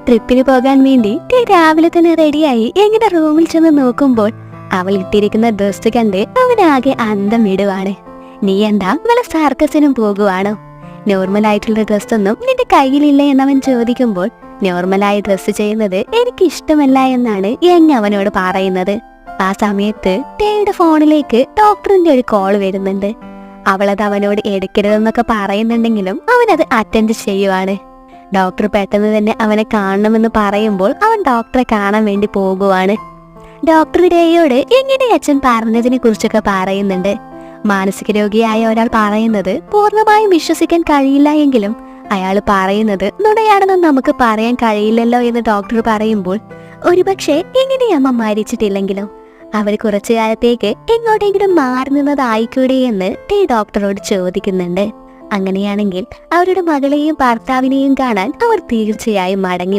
ട്രിപ്പിന് പോകാൻ വേണ്ടി ടേ രാവിലെ തന്നെ റെഡിയായി എങ്ങനെ റൂമിൽ ചെന്ന് നോക്കുമ്പോൾ അവൾ ഇട്ടിരിക്കുന്ന ഡ്രസ് കണ്ട് അവനാകെ അന്തം വിടുവാണ്. നീ എന്താ വല്ല സർക്കസിനും പോകുവാണോ? നോർമലായിട്ടുള്ള ഡ്രസ് ഒന്നും നിന്റെ കയ്യിലില്ല എന്നവൻ ചോദിക്കുമ്പോൾ നോർമലായി ഡ്രസ് ചെയ്യുന്നത് എനിക്ക് ഇഷ്ടമല്ല എന്നാണ് യങ് അവനോട് പറയുന്നത്. ആ സമയത്ത് ടേയുടെ ഫോണിലേക്ക് ഡോക്ടറിന്റെ ഒരു കോൾ വരുന്നുണ്ട്. അവളത് അവനോട് എടുക്കരുതെന്നൊക്കെ പറയുന്നുണ്ടെങ്കിലും അവനത് അറ്റൻഡ് ചെയ്യുവാണ്. ഡോക്ടർ പെട്ടെന്ന് തന്നെ അവനെ കാണണമെന്ന് പറയുമ്പോൾ അവൻ ഡോക്ടറെ കാണാൻ വേണ്ടി പോകുവാണ്. ഡോക്ടർ ടേയോട് എങ്ങനെ അച്ഛൻ പറഞ്ഞതിനെ കുറിച്ചൊക്കെ പറയുന്നുണ്ട്. മാനസിക രോഗിയായ ഒരാൾ പറയുന്നത് പൂർണ്ണമായും വിശ്വസിക്കാൻ കഴിയില്ല എങ്കിലും അയാൾ പറയുന്നത് നുണയാണെന്ന് നമുക്ക് പറയാൻ കഴിയില്ലല്ലോ എന്ന് ഡോക്ടർ പറയുമ്പോൾ ഒരുപക്ഷെ എങ്ങനെയമ്മ മരിച്ചിട്ടില്ലെങ്കിലോ അവർ കുറച്ചു കാലത്തേക്ക് എങ്ങോട്ടെങ്കിലും മാറി നിന്നതായിക്കൂടെ എന്ന് ടേ ഡോക്ടറോട് ചോദിക്കുന്നുണ്ട്. അങ്ങനെയാണെങ്കിൽ അവരുടെ മകളെയും ഭർത്താവിനെയും കാണാൻ അവർ തീർച്ചയായും മടങ്ങി